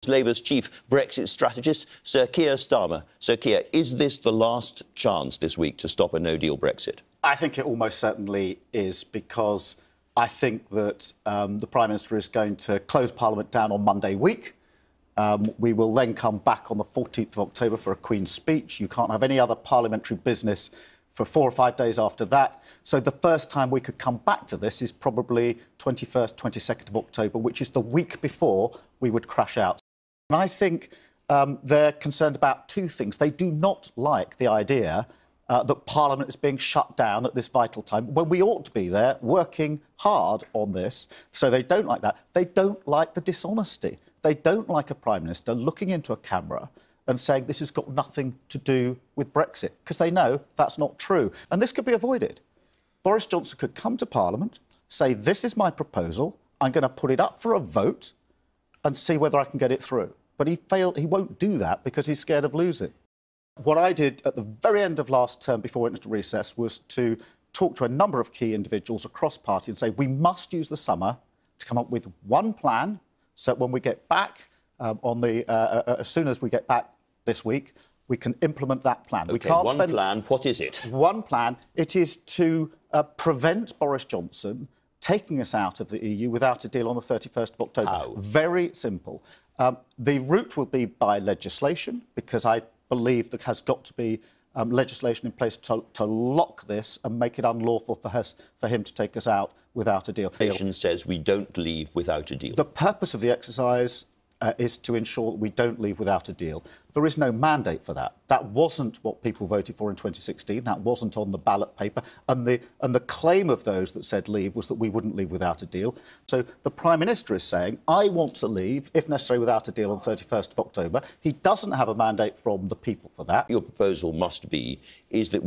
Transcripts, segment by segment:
Labour's chief Brexit strategist, Sir Keir Starmer. Sir Keir, is this the last chance this week to stop a no-deal Brexit? I think it almost certainly is, because I think that the Prime Minister is going to close Parliament down on Monday week. We will then come back on the 14th of October for a Queen's speech. You can't have any other parliamentary business for 4 or 5 days after that. So the first time we could come back to this is probably 21st, 22nd of October, which is the week before we would crash out. And I think they're concerned about two things. They do not like the idea that Parliament is being shut down at this vital time, when we ought to be there working hard on this. So they don't like that. They don't like the dishonesty. They don't like a Prime Minister looking into a camera and saying this has got nothing to do with Brexit, because they know that's not true. And this could be avoided. Boris Johnson could come to Parliament, say, this is my proposal, I'm going to put it up for a vote and see whether I can get it through. But he won't do that because he's scared of losing. What I did at the very end of last term, before we went into recess, was to talk to a number of key individuals across party and say we must use the summer to come up with one plan, so when we get back as soon as we get back this week, we can implement that plan. OK, we can't one plan. What is it? One plan. It is to prevent Boris Johnson taking us out of the EU without a deal on the 31st of October. How? Very simple. The route will be by legislation, because I believe there has got to be legislation in place to lock this and make it unlawful for him to take us out without a deal. Legislation says we don't leave without a deal. The purpose of the exercise is to ensure that we don't leave without a deal. There is no mandate for that. That wasn't what people voted for in 2016. That wasn't on the ballot paper. And the claim of those that said leave was that we wouldn't leave without a deal. So the Prime Minister is saying, I want to leave, if necessary, without a deal on the 31st of October. He doesn't have a mandate from the people for that. Your proposal must be is that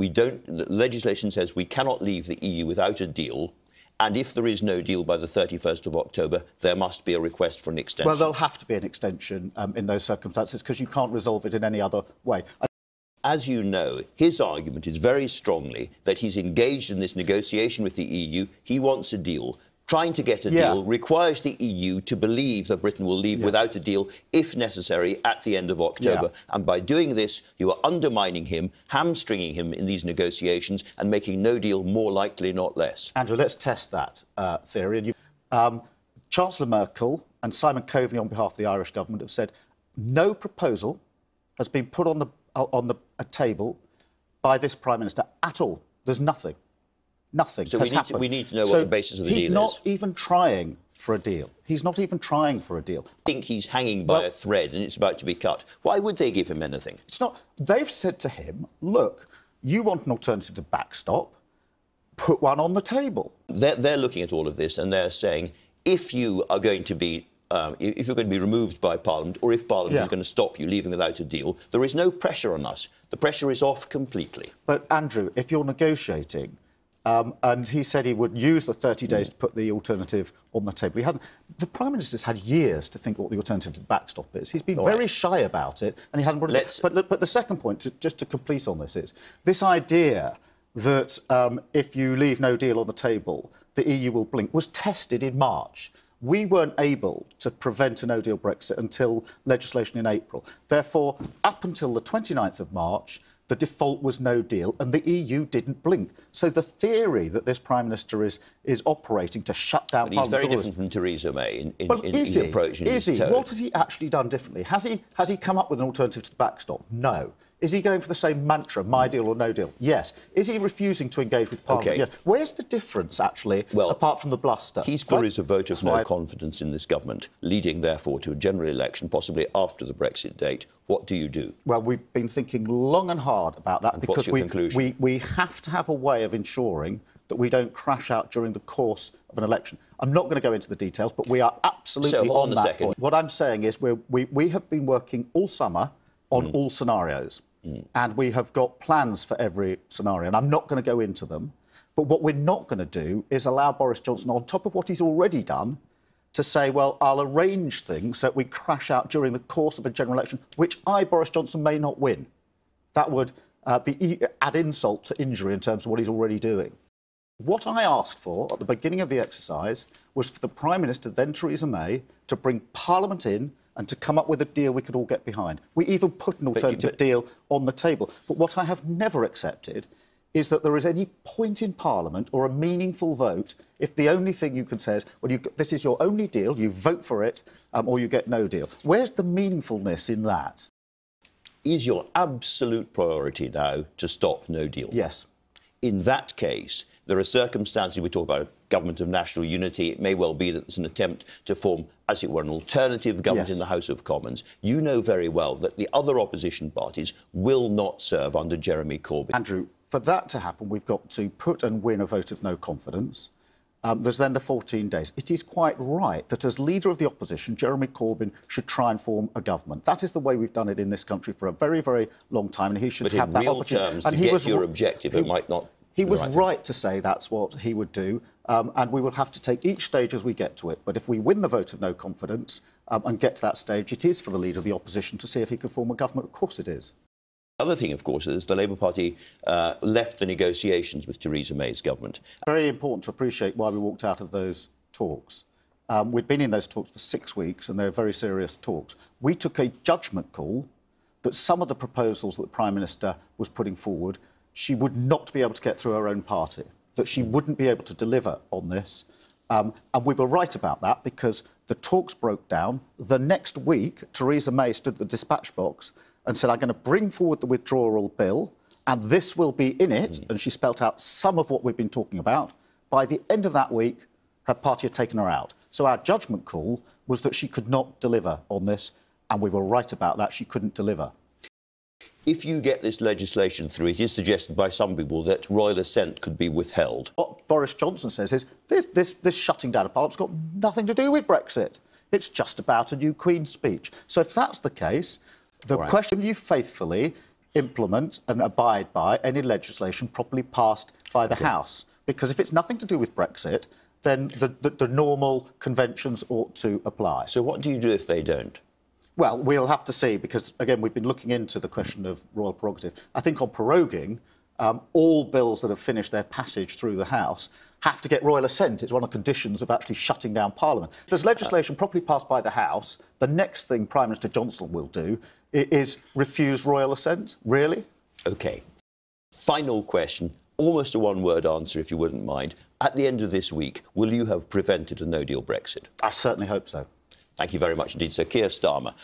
legislation says we cannot leave the EU without a deal. And if there is no deal by the 31st of October, there must be a request for an extension. Well, there'll have to be an extension in those circumstances, because you can't resolve it in any other way. As you know, his argument is very strongly that he's engaged in this negotiation with the EU. He wants a deal. Trying to get a deal requires the EU to believe that Britain will leave without a deal, if necessary, at the end of October. And by doing this, you are undermining him, hamstringing him in these negotiations and making no deal more likely, not less. Andrew, let's test that theory. And Chancellor Merkel and Simon Coveney, on behalf of the Irish government, have said no proposal has been put on the table by this Prime Minister at all. There's nothing. Nothing so has happened. We need to know what the basis of the deal is. He's not even trying for a deal. He's not even trying for a deal. I think he's hanging by a thread and it's about to be cut. Why would they give him anything? It's not. They've said to him, look, you want an alternative to backstop, put one on the table. They're looking at all of this and they're saying, if you are going to be if you're going to be removed by Parliament, or if Parliament is going to stop you leaving without a deal, there is no pressure on us. The pressure is off completely. But, Andrew, if you're negotiating, and he said he would use the 30 days to put the alternative on the table. He hadn't. The Prime Minister's had years to think what the alternative to the backstop is. He's been very shy about it, and he hasn't brought it. But the second point, just to complete on this, is this idea that if you leave no deal on the table, the EU will blink, was tested in March. We weren't able to prevent a no-deal Brexit until legislation in April. Therefore, up until the 29th of March, the default was no deal, and the EU didn't blink. So the theory that this Prime Minister is operating to shut down Parliament... But he's very different from Theresa May in his approach. Is he? What has he actually done differently? Has he come up with an alternative to the backstop? No. Is he going for the same mantra, my deal or no deal? Yes. Is he refusing to engage with Parliament? OK. Yes. Where's the difference, actually, apart from the bluster? There is a vote of no confidence in this government, leading, therefore, to a general election, possibly after the Brexit date. What do you do? Well, we've been thinking long and hard about that, because what's your conclusion? We have to have a way of ensuring that we don't crash out during the course of an election. I'm not going to go into the details, but we are absolutely on that point. What I'm saying is we have been working all summer on all scenarios. And we have got plans for every scenario, and I'm not going to go into them. But what we're not going to do is allow Boris Johnson, on top of what he's already done, to say, well, I'll arrange things so that we crash out during the course of a general election, which I, Boris Johnson, may not win. That would add insult to injury in terms of what he's already doing. What I asked for at the beginning of the exercise was for the Prime Minister, then Theresa May, to bring Parliament in and to come up with a deal we could all get behind. We even put an alternative deal on the table. But what I have never accepted is that there is any point in Parliament or a meaningful vote if the only thing you can say is, well, this is your only deal, you vote for it, or you get no deal. Where's the meaningfulness in that? Is your absolute priority now to stop no deal? Yes. In that case, there are circumstances, we talk about a government of national unity. It may well be that there's an attempt to form, as it were, an alternative government in the House of Commons. You know very well that the other opposition parties will not serve under Jeremy Corbyn. Andrew, for that to happen, we've got to put and win a vote of no confidence. There's then the 14 days. It is quite right that as leader of the opposition, Jeremy Corbyn should try and form a government. That is the way we've done it in this country for a very, very long time, and he should have that opportunity. But in real terms, to get your objective, it might not... He was right to say that's what he would do, and we will have to take each stage as we get to it. But if we win the vote of no confidence and get to that stage, it is for the leader of the opposition to see if he can form a government. Of course it is. The other thing, of course, is the Labour Party left the negotiations with Theresa May's government. Very important to appreciate why we walked out of those talks. We'd been in those talks for 6 weeks, and they're very serious talks. We took a judgment call that some of the proposals that the Prime Minister was putting forward, she would not be able to get through her own party, that she wouldn't be able to deliver on this. And we were right about that because the talks broke down. The next week, Theresa May stood at the dispatch box and said, I'm going to bring forward the withdrawal bill, and this will be in it. And she spelt out some of what we've been talking about. By the end of that week, her party had taken her out. So our judgment call was that she could not deliver on this, and we were right about that. She couldn't deliver. If you get this legislation through, it is suggested by some people that royal assent could be withheld. What Boris Johnson says is this shutting down of Parliament's got nothing to do with Brexit. It's just about a new Queen's speech. So if that's the case, the question, you faithfully implement and abide by any legislation properly passed by the House. Because if it's nothing to do with Brexit, then the normal conventions ought to apply. So what do you do if they don't? Well, we'll have to see, because, again, we've been looking into the question of royal prerogative. I think on proroguing, all bills that have finished their passage through the House have to get royal assent. It's one of the conditions of actually shutting down Parliament. If there's legislation properly passed by the House, the next thing Prime Minister Johnson will do is refuse royal assent. Really? OK. Final question, almost a one-word answer, if you wouldn't mind. At the end of this week, will you have prevented a no-deal Brexit? I certainly hope so. Thank you very much indeed, Sir Keir Starmer.